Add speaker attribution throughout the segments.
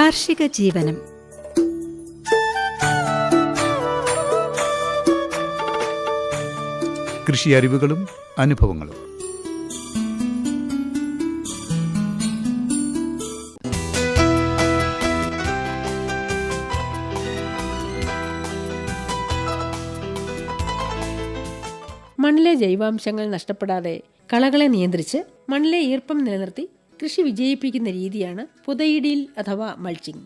Speaker 1: കാർഷിക ജീവനം.
Speaker 2: കൃഷി അറിവുകളും അനുഭവങ്ങളും.
Speaker 3: മണ്ണിലെ ജൈവാംശങ്ങൾ നഷ്ടപ്പെടാതെ കളകളെ നിയന്ത്രിച്ച് മണ്ണിലെ ഈർപ്പം നിലനിർത്തി കൃഷി വിജയിപ്പിക്കുന്ന രീതിയാണ് പുതയിടിയിൽ അഥവാ മൾച്ചിങ്.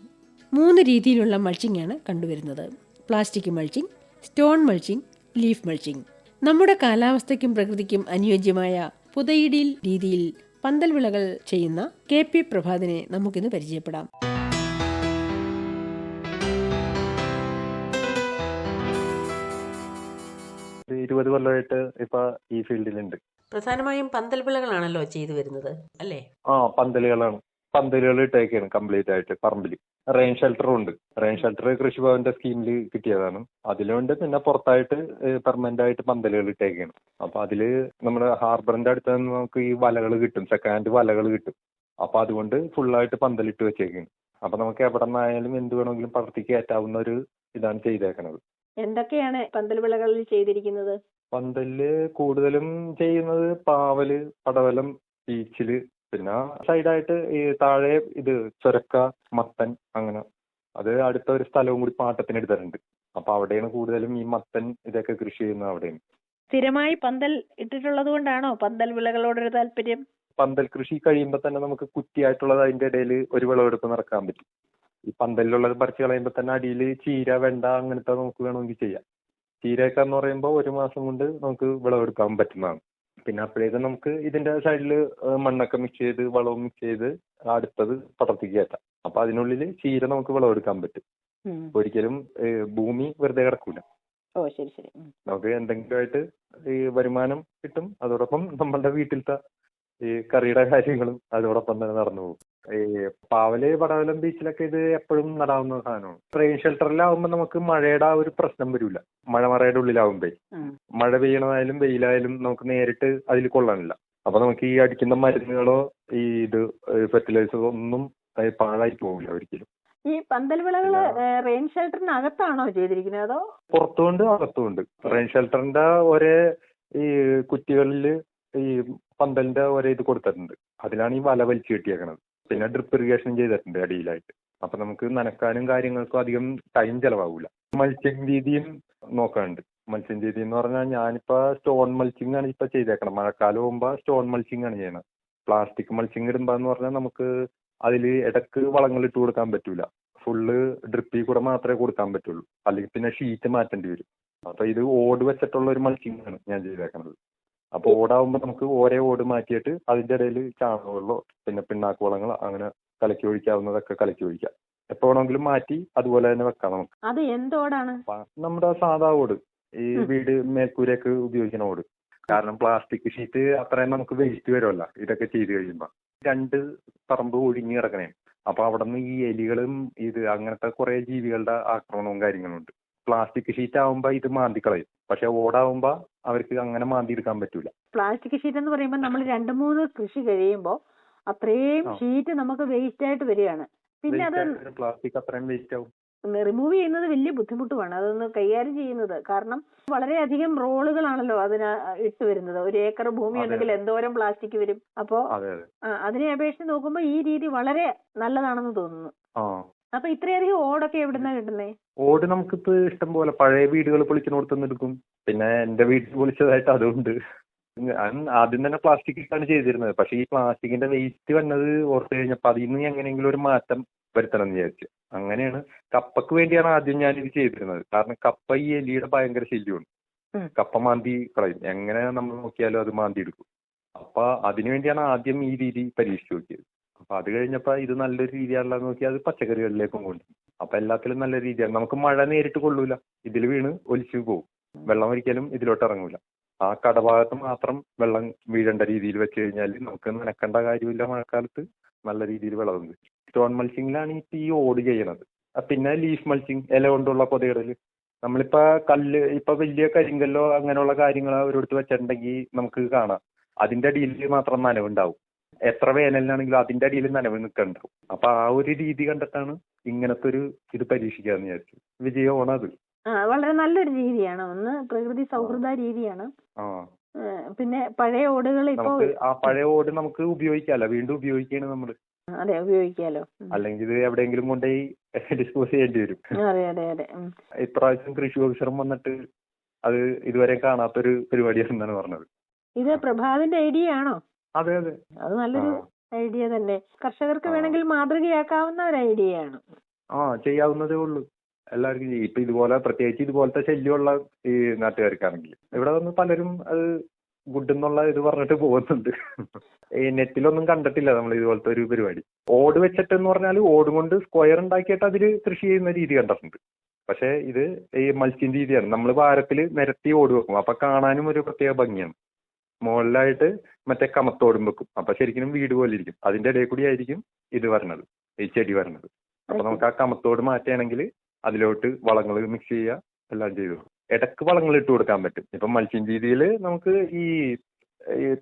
Speaker 3: 3 രീതിയിലുള്ള മൾച്ചിങ് ആണ് കണ്ടുവരുന്നത്: plastic mulching, stone mulching, leaf mulching. നമ്മുടെ കാലാവസ്ഥയ്ക്കും പ്രകൃതിക്കും അനുയോജ്യമായ പുതയിടിയിൽ രീതിയിൽ പന്തൽ വിളകൾ ചെയ്യുന്ന KP പ്രഭാതിനെ നമുക്കിന്ന് പരിചയപ്പെടാം.
Speaker 4: ഒരു 20 കൊല്ലമായിട്ട് ഇപ്പൊ ഈ ഫീൽഡിലുണ്ട്.
Speaker 3: പ്രധാനമായും പന്തൽ വിളകളാണല്ലോ ചെയ്തു വരുന്നത്, അല്ലേ?
Speaker 4: പന്തലുകളാണ്. പന്തലുകൾ ഇട്ടേക്കാണ് കംപ്ലീറ്റ് ആയിട്ട് പറമ്പിൽ. റെയിൻ ഷെൽട്ടറും ഉണ്ട്. റെയിൻ ഷെൽട്ടർ കൃഷിഭവന്റെ സ്കീമിൽ കിട്ടിയതാണ്. അതിലുണ്ട്. പിന്നെ പുറത്തായിട്ട് പെർമനന്റ് ആയിട്ട് പന്തലുകൾ ഇട്ടേക്കാണ്. അപ്പൊ അതില് നമ്മുടെ ഹാർബറിന്റെ അടുത്ത് നിന്ന് നമുക്ക് ഈ വലകൾ കിട്ടും, സെക്കൻഡ് ഹാൻഡ് വലകൾ കിട്ടും. അപ്പൊ അതുകൊണ്ട് ഫുള്ളായിട്ട് പന്തലിട്ട് വെച്ചേക്കാണ്. അപ്പൊ നമുക്ക് എവിടെ നിന്നായാലും എന്ത് വേണമെങ്കിലും പടർത്തി കയറ്റാവുന്ന ഒരു ഇതാണ് ചെയ്തേക്കണത്.
Speaker 3: എന്തൊക്കെയാണ് പന്തൽ വിളകളിൽ ചെയ്തിരിക്കുന്നത്?
Speaker 4: പന്തലില് കൂടുതലും ചെയ്യുന്നത് പാവല്, പടവലം, ഈച്ചില്, പിന്നെ സൈഡായിട്ട് ഈ താഴെ ഇത് ചൊരക്ക, മത്തൻ, അങ്ങനെ. അത് അടുത്ത ഒരു സ്ഥലവും കൂടി പാട്ടത്തിന് എടുത്തിട്ടുണ്ട്. അപ്പൊ അവിടെയാണ് കൂടുതലും ഈ മത്തൻ ഇതൊക്കെ കൃഷി ചെയ്യുന്നത്. അവിടെയാണ്.
Speaker 3: സ്ഥിരമായി പന്തൽ ഇട്ടിട്ടുള്ളത് കൊണ്ടാണോ പന്തൽ വിളകളോടൊരു താല്പര്യം?
Speaker 4: പന്തൽ കൃഷി കഴിയുമ്പോൾ തന്നെ നമുക്ക് കുറ്റിയായിട്ടുള്ളത് അതിന്റെ ഇടയിൽ ഒരു വിളവെടുപ്പ് നടക്കാൻ പറ്റും. ഈ പന്തലിലുള്ളത് പറിച്ച് കളയുമ്പോൾ തന്നെ അടിയിൽ ചീര, വെണ്ട, അങ്ങനത്തെ നമുക്ക് വേണമെങ്കിൽ ചെയ്യാം. ചീരയൊക്കെ എന്ന് പറയുമ്പോൾ 1 മാസം കൊണ്ട് നമുക്ക് വിളവെടുക്കാൻ പറ്റുന്നതാണ്. പിന്നെ അപ്പോഴേക്കും നമുക്ക് ഇതിന്റെ സൈഡിൽ മണ്ണൊക്കെ മിക്സ് ചെയ്ത് വളവും മിക്സ് ചെയ്ത് അടുത്തത് പടർത്തി കയറ്റാം. അപ്പൊ അതിനുള്ളിൽ ചീര നമുക്ക് വിളവെടുക്കാൻ പറ്റും. ഒരിക്കലും ഭൂമി വെറുതെ കിടക്കൂല.
Speaker 3: ശരി ശരി.
Speaker 4: നമുക്ക് എന്തെങ്കിലുമായിട്ട് ഈ വരുമാനം കിട്ടും. അതോടൊപ്പം നമ്മളുടെ വീട്ടിലത്തെ ഈ കറിയുടെ കാര്യങ്ങളും അതോടൊപ്പം തന്നെ നടന്നു പോകും. ഈ പാവല്, പടവലം, ബീച്ചിലൊക്കെ ഇത് എപ്പോഴും നടാവുന്ന സാധനമാണ്. റെയിൻ ഷെൽട്ടറിലാവുമ്പോൾ നമുക്ക് മഴയുടെ ആ ഒരു പ്രശ്നം വരില്ല. മഴമറയുടെ ഉള്ളിലാവുമ്പേ മഴ പെയ്യണതായാലും വെയിലായാലും നമുക്ക് നേരിട്ട് അതിൽ കൊള്ളാനില്ല. അപ്പൊ നമുക്ക് ഈ അടിക്കുന്ന മരുന്നുകളോ ഈ ഇത് ഫെർട്ടിലൈസറോ ഒന്നും പാഴായി പോകില്ല ഒരിക്കലും.
Speaker 3: ഈ പന്തൽ വിളകള് റെയിൻ ഷെൽട്ടറിനകത്താണോ ചെയ്തിരിക്കുന്നത് അതോ
Speaker 4: പുറത്തുകൊണ്ട് അകത്തുമുണ്ട്? റെയിൻ ഷെൽട്ടറിന്റെ ഒരേ ഈ കുറ്റികളില് ഈ പന്തലിന്റെ ഒരേ ഇത് കൊടുത്തിട്ടുണ്ട്. അതിലാണ് ഈ വല വലിച്ചു കെട്ടിയേക്കണത്. പിന്നെ ഡ്രിപ്പ് ഇറിഗേഷൻ ചെയ്തിട്ടുണ്ട് അടിയിലായിട്ട്. അപ്പൊ നമുക്ക് നനക്കാനും കാര്യങ്ങൾക്കും അധികം ടൈം ചെലവാകൂല. മൾച്ചിങ് രീതിയും നോക്കാനുണ്ട്. മൾച്ചിങ് രീതി എന്ന് പറഞ്ഞാൽ ഞാനിപ്പോ സ്റ്റോൺ മൾച്ചിങ് ആണ് ഇപ്പൊ ചെയ്തേക്കണം. മഴക്കാലം ആകുമ്പോ സ്റ്റോൺ മൾച്ചിങ് ആണ് ചെയ്യണത്. പ്ലാസ്റ്റിക് മൾച്ചിങ് ഇടുമ്പോന്ന് പറഞ്ഞാൽ നമുക്ക് അതില് ഇടക്ക് വളങ്ങൾ ഇട്ട് കൊടുക്കാൻ പറ്റൂല. ഫുള്ള് ഡ്രിപ്പിൽ കൂടെ മാത്രമേ കൊടുക്കാൻ പറ്റുള്ളൂ. അല്ലെങ്കിൽ പിന്നെ ഷീറ്റ് മാറ്റേണ്ടി വരും. അപ്പൊ ഇത് ഓട് വെച്ചിട്ടുള്ള ഒരു മൾച്ചിങ് ആണ് ഞാൻ ചെയ്തേക്കണത്. അപ്പൊ ഓടാവുമ്പോ നമുക്ക് ഓരോ ഓട് മാറ്റിയിട്ട് അതിന്റെ ഇടയിൽ ചാണകവെള്ളോ പിന്നെ പിണ്ണാക്ക് വളങ്ങൾ അങ്ങനെ കലക്കി ഒഴിക്കാവുന്നതൊക്കെ കലക്കി ഒഴിക്കാം. എപ്പോ വേണമെങ്കിലും മാറ്റി അതുപോലെ തന്നെ വെക്കാം നമുക്ക്.
Speaker 3: അത് എന്തോടാണ്?
Speaker 4: നമ്മുടെ സാധാ ഓട്, ഈ വീട് മേൽക്കൂരയൊക്കെ ഉപയോഗിക്കുന്ന ഓട്. കാരണം പ്ലാസ്റ്റിക് ഷീറ്റ് അത്രയും നമുക്ക് വേസ്റ്റ് വരുമല്ല ഇതൊക്കെ ചെയ്ത് കഴിയുമ്പോ. 2 പറമ്പ് ഒഴിഞ്ഞു കിടക്കണേ. അപ്പൊ അവിടെ നിന്ന് ഈ എലികളും ഇത് അങ്ങനത്തെ കുറെ ജീവികളുടെ ആക്രമണവും കാര്യങ്ങളുണ്ട്. പ്ലാസ്റ്റിക് ഷീറ്റ് ആവുമ്പോ ഇത് മാന്തിക്കളയും. പക്ഷെ ഓടാവുമ്പോ അവർക്ക് അങ്ങനെ മാന്തി എടുക്കാൻ പറ്റൂല.
Speaker 3: പ്ലാസ്റ്റിക് ഷീറ്റ് എന്ന് പറയുമ്പോൾ നമ്മൾ 2-3 കൃഷി കഴിയുമ്പോൾ അത്രയും ഷീറ്റ് നമുക്ക് വേസ്റ്റ് ആയിട്ട് വരികയാണ്. പിന്നെ അത്
Speaker 4: പ്ലാസ്റ്റിക് അത്രയും വേസ്റ്റ് ആവും.
Speaker 3: റിമൂവ് ചെയ്യുന്നത് വലിയ ബുദ്ധിമുട്ടുമാണ്. അതൊന്ന് കൈകാര്യം ചെയ്യുന്നത്. കാരണം വളരെയധികം റോളുകളാണല്ലോ അതിന് ഇട്ട് വരുന്നത്. 1 ഏക്കർ ഭൂമി ഉണ്ടെങ്കിൽ എന്തോരം പ്ലാസ്റ്റിക് വരും. അപ്പോ അതിനെ അപേക്ഷിച്ച് നോക്കുമ്പോൾ ഈ രീതി വളരെ നല്ലതാണെന്ന് തോന്നുന്നു. അപ്പൊ ഇത്രയധികം ഓടൊക്കെ എവിടുന്നാ കിട്ടുന്നേ?
Speaker 4: ഓട് നമുക്കിപ്പോ ഇഷ്ടം പോലെ പഴയ വീടുകൾ പൊളിച്ചിനോടത്തുനിന്ന് എടുക്കും. പിന്നെ എന്റെ വീട്ടിൽ പൊളിച്ചതായിട്ട് അതുകൊണ്ട് ഞാൻ ആദ്യം തന്നെ പ്ലാസ്റ്റിക് ഇട്ടാണ് ചെയ്തിരുന്നത്. പക്ഷെ ഈ പ്ലാസ്റ്റിക്കിന്റെ വേസ്റ്റ് വന്നത് ഓർത്ത് കഴിഞ്ഞപ്പോ അതിൽ നിന്ന് എങ്ങനെയെങ്കിലും ഒരു മാറ്റം വരുത്തണം എന്ന് വിചാരിച്ചു. അങ്ങനെയാണ് കപ്പക്ക് വേണ്ടിയാണ് ആദ്യം ഞാൻ ഇത് ചെയ്തിരുന്നത്. കാരണം കപ്പ ഈ എലിയുടെ ഭയങ്കര ശല്യമാണ്. കപ്പ മാന്തി കളയും. എങ്ങനെ നമ്മൾ നോക്കിയാലും അത് മാന്തി എടുക്കും. അപ്പൊ അതിനുവേണ്ടിയാണ് ആദ്യം ഈ രീതി പരീക്ഷിച്ചു നോക്കിയത്. അപ്പൊ അത് കഴിഞ്ഞപ്പോ ഇത് നല്ലൊരു രീതിയാണല്ലോ നോക്കി അത് പച്ചക്കറികളിലേക്കും കൊണ്ടു. അപ്പൊ എല്ലാത്തിലും നല്ല രീതിയാണ്. നമുക്ക് മഴ നേരിട്ട് കൊള്ളൂല. ഇതിൽ വീണ് ഒലിച്ചു പോകും. വെള്ളം ഒരിക്കലും ഇതിലോട്ട് ഇറങ്ങൂല. ആ കടഭാഗത്ത് മാത്രം വെള്ളം വീഴേണ്ട രീതിയിൽ വെച്ച് കഴിഞ്ഞാൽ നമുക്ക് നനക്കേണ്ട കാര്യമില്ല. മഴക്കാലത്ത് നല്ല രീതിയിൽ വിളവുണ്ട്. സ്റ്റോൺ മൾച്ചിങ്ങിലാണ് ഇപ്പൊ ഈ ഓട് ചെയ്യണത്. പിന്നെ ലീഫ് മൾച്ചിങ്, ഇല കൊണ്ടുള്ള പൊതയിടല്. നമ്മളിപ്പോ കല്ല് ഇപ്പൊ വലിയ കരിങ്കല്ലോ അങ്ങനെയുള്ള കാര്യങ്ങൾ അവരോടുത്ത് വെച്ചിട്ടുണ്ടെങ്കിൽ നമുക്ക് കാണാം അതിന്റെ അടിയിൽ മാത്രം നനവുണ്ടാവും. എത്ര വേനലിനാണെങ്കിലും അതിന്റെ അടിയിൽ നനവ് നിൽക്കണ്ടാവും. അപ്പൊ ആ ഒരു രീതി കണ്ടിട്ടാണ് ഇങ്ങനത്തെ ഒരു ഇത് പരീക്ഷിക്കാന്ന് വിചാരിച്ചു. വിജയമാണ് അത്.
Speaker 1: വളരെ നല്ലൊരു രീതിയാണ്. ഒന്ന് പ്രകൃതി സൗഹൃദ രീതിയാണ്.
Speaker 4: ആ
Speaker 1: പിന്നെ പഴയ ഓടുകൾ ഇപ്പോ
Speaker 4: നമുക്ക് ആ പഴയ ഓട് നമുക്ക് ഉപയോഗിക്കാമല്ലോ, വീണ്ടും ഉപയോഗിക്കുകയാണ് നമ്മള്.
Speaker 1: അതെ, ഉപയോഗിക്കാലോ.
Speaker 4: അല്ലെങ്കിൽ ഇത് എവിടെയെങ്കിലും കൊണ്ടുപോയി ഡിസ്പോസ് ചെയ്യേണ്ടി വരും.
Speaker 1: അതെ അതെ അതെ.
Speaker 4: ഇപ്രാവശ്യം കൃഷി ഓഫീസറും വന്നിട്ട് അത് ഇതുവരെ കാണാത്തൊരു പരിപാടിയാണെന്നാണ് പറഞ്ഞത്.
Speaker 1: ഇത് പ്രഭാതിന്റെ ഐഡിയ ആണോ?
Speaker 4: അതെ അതെ,
Speaker 1: അത് നല്ലൊരു ഐഡിയ തന്നെ. കർഷകർക്ക് വേണമെങ്കിൽ മാതൃകയാക്കാവുന്ന ഒരു ഐഡിയ ആണ്.
Speaker 4: ചെയ്യാവുന്നതേ ഉള്ളൂ. എല്ലാവർക്കും ചെയ്യും. ഇപ്പൊ ഇതുപോലെ പ്രത്യേകിച്ച് ഇതുപോലത്തെ ശല്യമുള്ള ഈ നാട്ടുകാർക്കാണെങ്കിൽ ഇവിടെ വന്ന് പലരും അത് ഗുഡ് എന്നുള്ള ഇത് പറഞ്ഞിട്ട് പോകുന്നുണ്ട്. ഈ നെറ്റിലൊന്നും കണ്ടിട്ടില്ല നമ്മൾ ഇതുപോലത്തെ ഒരു പരിപാടി. ഓട് വെച്ചിട്ടെന്ന് പറഞ്ഞാൽ ഓട് കൊണ്ട് സ്ക്വയർ ഉണ്ടാക്കിയിട്ട് അതിൽ കൃഷി ചെയ്യുന്ന രീതി കണ്ടിട്ടുണ്ട്. പക്ഷെ ഇത് ഈ മൾച്ചിങ് രീതിയാണ്. നമ്മൾ ഭാരത്തിൽ നിരത്തി ഓട് വെക്കും. അപ്പൊ കാണാനും ഒരു പ്രത്യേക ഭംഗിയാണ്. മുകളിലായിട്ട് മറ്റേ കമത്തോടും വെക്കും. അപ്പൊ ശരിക്കും വീട് പോലെ ഇരിക്കും. അതിന്റെ ഇടയിൽ കൂടി ആയിരിക്കും ഇത് വരണത്, ഈ ചെടി വരണത്. അപ്പൊ നമുക്ക് ആ കമത്തോട് മാറ്റുകയാണെങ്കിൽ അതിലോട്ട് വളങ്ങൾ മിക്സ് ചെയ്യുക, എല്ലാം ചെയ്തു. ഇടക്ക് വളങ്ങൾ ഇട്ട് കൊടുക്കാൻ പറ്റും. ഇപ്പൊ മൾച്ചിങ് രീതിയിൽ നമുക്ക് ഈ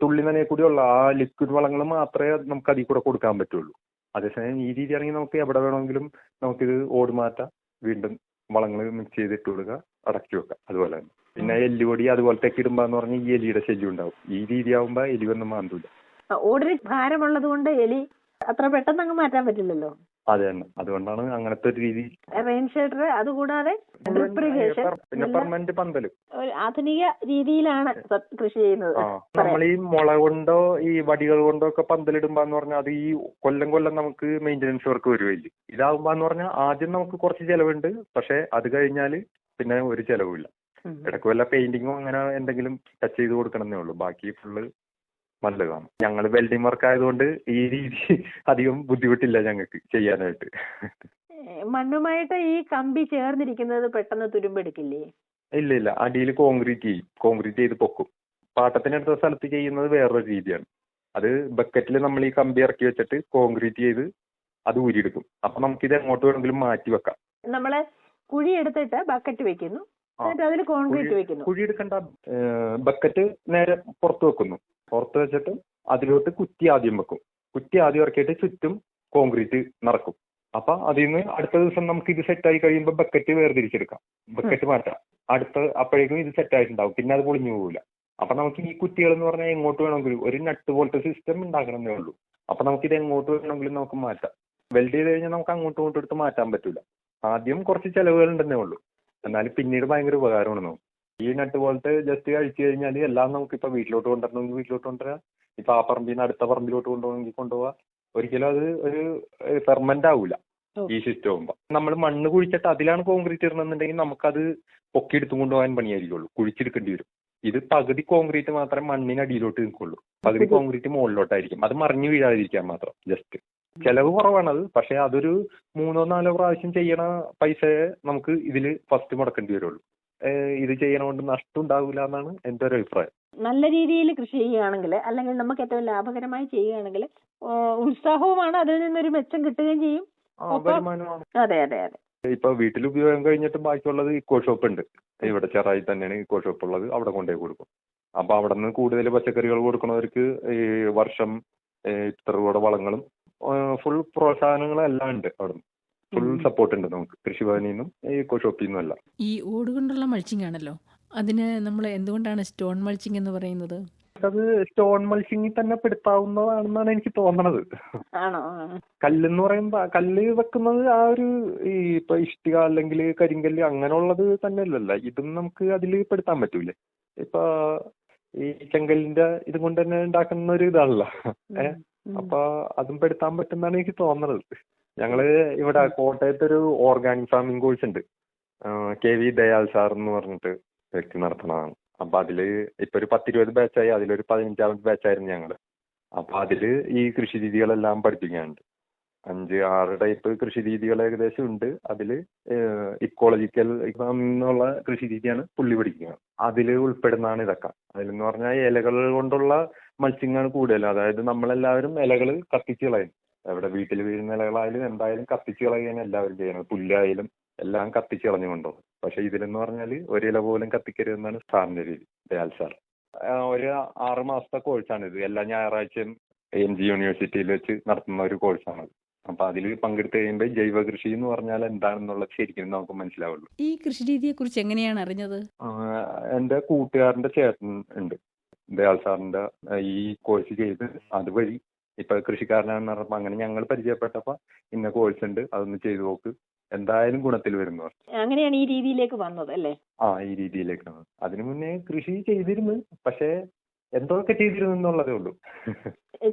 Speaker 4: തുള്ളി നനയെ കൂടിയുള്ള ആ ലിക്വിഡ് വളങ്ങൾ മാത്രമേ നമുക്ക് അതിൽ കൂടെ കൊടുക്കാൻ പറ്റുള്ളൂ. അതേസമയം ഈ രീതിയാണെങ്കിൽ നമുക്ക് എവിടെ വേണമെങ്കിലും നമുക്കിത് ഓട് മാറ്റാം, വീണ്ടും വളങ്ങൾ മിക്സ് ചെയ്ത് ഇട്ട് കൊടുക്കുക, അടച്ചു വെക്കാം. അതുപോലെ തന്നെ പിന്നെ എല്ലുപൊടി അതുപോലത്തേക്ക് ഇടുമ്പോന്ന് പറഞ്ഞാൽ ഈ എലിയുടെ ശല്യം ഉണ്ടാവും. ഈ രീതിയാവുമ്പോ എലി ഒന്നും മാന്തൂല.
Speaker 1: ഓടിന് ഭാരമുള്ളത് കൊണ്ട് എലി അത്ര പെട്ടെന്ന് അങ്ങ് മാറ്റാൻ പറ്റില്ലല്ലോ.
Speaker 4: അതെ തന്നെ, അതുകൊണ്ടാണ് അങ്ങനത്തെ ഒരു രീതി.
Speaker 1: റെയിൻ ഷെൽട്ടർ, അതുകൂടാതെ ഡ്രിപ്പ് ഇറിഗേഷൻ,
Speaker 4: പിന്നെ പെർമനന്റ് പന്തല്,
Speaker 1: ആധുനിക രീതിയിലാണ് കൃഷി ചെയ്യുന്നത്.
Speaker 4: നമ്മൾ ഈ മുള കൊണ്ടോ ഈ വടികൾ കൊണ്ടോ ഒക്കെ പന്തലിടുമ്പോന്ന് പറഞ്ഞാൽ അത് ഈ കൊല്ലം കൊല്ലം നമുക്ക് മെയിൻ്റനൻസ് വർക്ക് വരുമില്ല. ഇതാവുമ്പോന്ന് പറഞ്ഞാൽ ആദ്യം നമുക്ക് കുറച്ച് ചെലവുണ്ട്, പക്ഷെ അത് കഴിഞ്ഞാല് പിന്നെ ഒരു ചെലവുമില്ല. ഇടയ്ക്ക് വല്ല പെയിന്റിങ്ങോ അങ്ങനെ എന്തെങ്കിലും ടച്ച് ചെയ്ത് കൊടുക്കണമെന്നേ ഉള്ളൂ. ബാക്കി ഫുള്ള് നല്ലതാണ്. ഞങ്ങൾ വെൽഡിംഗ് വർക്ക് ആയതുകൊണ്ട് ഈ രീതി അധികം ബുദ്ധിമുട്ടില്ല ഞങ്ങൾക്ക് ചെയ്യാനായിട്ട്.
Speaker 1: മണ്ണുമായിട്ട് ഈ കമ്പി ചേർന്നിരിക്കുന്നത് പെട്ടെന്ന് തുരുമ്പെടുക്കില്ലേ?
Speaker 4: ഇല്ല ഇല്ല, അടിയിൽ കോൺക്രീറ്റ് ചെയ്ത് പൊക്കും. പാട്ടത്തിനടുത്ത സ്ഥലത്ത് ചെയ്യുന്നത് വേറൊരു രീതിയാണ്. അത് ബക്കറ്റിൽ നമ്മൾ ഈ കമ്പി ഇറക്കി വെച്ചിട്ട് കോൺക്രീറ്റ് ചെയ്ത് അത് ഊരിയെടുക്കും. അപ്പൊ നമുക്കിത് എങ്ങോട്ട് വേണമെങ്കിലും മാറ്റി വെക്കാം.
Speaker 1: നമ്മള് കുഴി എടുത്തിട്ട് ബക്കറ്റ് വെക്കുന്നു, അതിൽ കോൺക്രീറ്റ് വെക്കുന്നു.
Speaker 4: കുഴി എടുക്കണ്ട, ബക്കറ്റ് നേരെ പുറത്ത് വെക്കുന്നു. പുറത്ത് വെച്ചിട്ട് അതിലോട്ട് കുറ്റി ആദ്യം വെക്കും. കുറ്റി ആദ്യം ഇറക്കിയിട്ട് ചുറ്റും കോൺക്രീറ്റ് നിറക്കും. അപ്പൊ അതിൽ നിന്ന് അടുത്ത ദിവസം നമുക്ക് ഇത് സെറ്റായി കഴിയുമ്പോൾ ബക്കറ്റ് വേർതിരിച്ചെടുക്കാം, ബക്കറ്റ് മാറ്റാം. അപ്പോഴേക്കും ഇത് സെറ്റായിട്ടുണ്ടാവും. പിന്നെ അത് പൊളിഞ്ഞു പോകില്ല. അപ്പൊ നമുക്ക് ഈ കുറ്റികൾ എന്ന് പറഞ്ഞാൽ എങ്ങോട്ട് വേണമെങ്കിലും ഒരു നട്ട് പോലത്തെ സിസ്റ്റം ഉണ്ടാക്കണമെന്നേ ഉള്ളൂ. അപ്പൊ നമുക്കിത് എങ്ങോട്ട് വേണമെങ്കിലും നമുക്ക് മാറ്റാം. വെൽഡ് ചെയ്ത് കഴിഞ്ഞാൽ നമുക്ക് അങ്ങോട്ടും ഇങ്ങോട്ടും എടുത്ത് മാറ്റാൻ പറ്റൂല. ആദ്യം കുറച്ച് ചെലവുകൾ ഉണ്ടെന്നേ ഉള്ളൂ, എന്നാലും പിന്നീട് ഭയങ്കര ഉപകാരമാണ് നമുക്ക്. ഈ നട്ട് പോലത്തെ ജസ്റ്റ് കഴിച്ചു കഴിഞ്ഞാൽ എല്ലാം നമുക്ക് ഇപ്പൊ വീട്ടിലോട്ട് കൊണ്ടുവരണമെങ്കിൽ വീട്ടിലോട്ട് കൊണ്ടുവരാം. ഇപ്പൊ ആ പറമ്പിൽ നിന്ന് അടുത്ത പറമ്പിലോട്ട് കൊണ്ടുപോകണമെങ്കിൽ കൊണ്ടുപോവാ. ഒരിക്കലും അത് ഒരു പെർമനന്റ് ആവൂല ഈ സിസ്റ്റം ആകുമ്പോ. നമ്മൾ മണ്ണ് കുഴിച്ചിട്ട് അതിലാണ് കോൺക്രീറ്റ് ഇടണമെന്നുണ്ടെങ്കിൽ നമുക്കത് പൊക്കിയെടുത്തും കൊണ്ടുപോകാൻ പണിയായിരിക്കുള്ളൂ, കുഴിച്ചെടുക്കേണ്ടി വരും. ഇത് പകുതി കോൺക്രീറ്റ് മാത്രമേ മണ്ണിനടിയിലോട്ട് നിൽക്കുള്ളൂ, പകുതി കോൺക്രീറ്റ് മുകളിലോട്ടായിരിക്കും. അത് മറിഞ്ഞു വീഴാതിരിക്കാൻ മാത്രം. ജസ്റ്റ് ചെലവ് കുറവാണത്, പക്ഷെ അതൊരു 3-4 പ്രാവശ്യം ചെയ്യണ പൈസയെ നമുക്ക് ഇതിൽ ഫസ്റ്റ് മുടക്കേണ്ടി വരുള്ളൂ. ഇത് ചെയ്യണോണ്ട് നഷ്ടം ഉണ്ടാവില്ല എന്നാണ് എന്റെ ഒരു അഭിപ്രായം.
Speaker 1: നല്ല രീതിയിൽ കൃഷി ചെയ്യുകയാണെങ്കിൽ, അല്ലെങ്കിൽ നമുക്ക് ഏറ്റവും ലാഭകരമായി ചെയ്യുകയാണെങ്കിൽ ഉത്സാഹവുമാണ്, അതിൽ നിന്നൊരു മെച്ചം കിട്ടുകയും ചെയ്യും,
Speaker 4: വരുമാനമാണ്.
Speaker 1: അതെ അതെ അതെ.
Speaker 4: ഇപ്പൊ വീട്ടിൽ ഉപയോഗം കഴിഞ്ഞിട്ട് ബാക്കിയുള്ളത് ഇക്കോ ഷോപ്പ് ഉണ്ട്. ഇവിടെ ചെറായി തന്നെയാണ് ഇക്കോ ഷോപ്പ് ഉള്ളത്. അവിടെ കൊണ്ടുപോയി കൊടുക്കും. അപ്പൊ അവിടെ നിന്ന് കൂടുതൽ പച്ചക്കറികൾ കൊടുക്കുന്നവർക്ക് ഈ വർഷം ഇത്ര രൂപയുടെ വളങ്ങളും ഫുൾ പ്രോത്സാഹനങ്ങളും എല്ലാം ഉണ്ട്. അവിടെ ഫുൾ സപ്പോർട്ട് ഉണ്ട് നമുക്ക് കൃഷിഭവനിൽ നിന്നും ഇക്കോ ഷോപ്പിൽ നിന്നും എല്ലാം.
Speaker 3: ഈ ഓട് കൊണ്ടുള്ള മൾച്ചിങ് ആണല്ലോ, അതിന് നമ്മൾ എന്തുകൊണ്ടാണ് സ്റ്റോൺ മൾച്ചിങ് എന്ന് പറയുന്നത്?
Speaker 4: അത് സ്റ്റോൺ മൾച്ചിങ്ങിൽ തന്നെ പെടുത്താവുന്നതാണെന്നാണ് എനിക്ക് തോന്നണത്. കല്ലെന്ന് പറയുമ്പോ കല്ല് വെക്കുന്നത് ആ ഒരു ഈ ഇപ്പൊ ഇഷ്ടിക അല്ലെങ്കിൽ കരിങ്കല്ല് അങ്ങനെയുള്ളത് തന്നെ അല്ലല്ല. ഇതും നമുക്ക് അതിൽ പെടുത്താൻ പറ്റൂലേ. ഇപ്പൊ ഈ ചെങ്കല്ലിന്റെ ഇത് കൊണ്ട് തന്നെ ഉണ്ടാക്കുന്ന ഒരു ഇതാണല്ലോ. അപ്പൊ അതും പെടുത്താൻ പറ്റുന്നതാണ് എനിക്ക് തോന്നുന്നത്. ഞങ്ങള് ഇവിടെ കോട്ടയത്തൊരു ഓർഗാനിക് ഫാമിംഗ് കോഴ്സ് ഉണ്ട്. KV ദയാൽ സാർ എന്ന് പറഞ്ഞിട്ട് വ്യക്തി നടത്തണതാണ്. അപ്പൊ അതില് ഇപ്പൊ ഒരു 10-20 ബാച്ചായി. അതിലൊരു 15ാമത്തെ ബാച്ചായിരുന്നു ഞങ്ങള്. അപ്പൊ അതില് ഈ കൃഷി രീതികളെല്ലാം പഠിപ്പിക്കാനുണ്ട്. 5-6 ടൈപ്പ് കൃഷി രീതികൾ ഏകദേശം ഉണ്ട്. അതില് ഇക്കോളജിക്കൽ എന്നുള്ള കൃഷി രീതിയാണ് പുള്ളി പഠിക്കുന്നത്. അതിൽ ഉൾപ്പെടുന്നതാണ് ഇതൊക്കെ. അതിലെന്ന് പറഞ്ഞാൽ ഇലകൾ കൊണ്ടുള്ള മത്സ്യങ്ങളാണ് കൂടുതൽ. അതായത് നമ്മളെല്ലാവരും ഇലകൾ കത്തിച്ച് കളയും. എവിടെ വീട്ടിൽ വീഴുന്ന ഇലകളായാലും എന്തായാലും കത്തിച്ച് കളയാൻ എല്ലാവരും ചെയ്യണം. പുല്ലായാലും എല്ലാം കത്തിച്ച് കളഞ്ഞുകൊണ്ടോ. പക്ഷെ ഇതിലെന്ന് പറഞ്ഞാൽ ഒരില പോലും കത്തിക്കരുതെന്നാണ് സാറിന്റെ രീതി, ദയാൽ സാർ. ഒരു 6 മാസത്തെ കോഴ്സാണിത്. എല്ലാ ഞായറാഴ്ചയും MG യൂണിവേഴ്സിറ്റിയിൽ വെച്ച് നടത്തുന്ന ഒരു കോഴ്സാണ്. അപ്പൊ അതിൽ പങ്കെടുത്ത് കഴിയുമ്പോൾ ജൈവ കൃഷി എന്ന് പറഞ്ഞാൽ എന്താണെന്നുള്ളത് ശരിക്കും നമുക്ക് മനസ്സിലാവുള്ളൂ.
Speaker 5: ഈ കൃഷിരീതിയെ കുറിച്ച് എങ്ങനെയാണ് അറിഞ്ഞത്?
Speaker 4: എന്റെ കൂട്ടുകാരന്റെ ചേട്ടൻ ഉണ്ട്, ദയാൽ സാറിന്റെ ഈ കോഴ്സ് ചെയ്ത് അതുവഴി ഇപ്പൊ കൃഷിക്കാരനാണെന്ന് പറഞ്ഞപ്പോ അങ്ങനെ ഞങ്ങൾ പരിചയപ്പെട്ടപ്പോ ഇന്ന കോഴ്സ് ഉണ്ട്, അതൊന്ന് ചെയ്തു നോക്ക്, എന്തായാലും ഗുണത്തിൽ വരുന്നു.
Speaker 1: അങ്ങനെയാണ് ഈ രീതിയിലേക്ക് വന്നത് അല്ലേ?
Speaker 4: ഈ രീതിയിലേക്കാണ്. അതിനു മുന്നേ കൃഷി ചെയ്തിരുന്നു, പക്ഷേ എന്തൊക്കെ ചെയ്തിരുന്നു എന്നുള്ളതേ ഉള്ളൂ.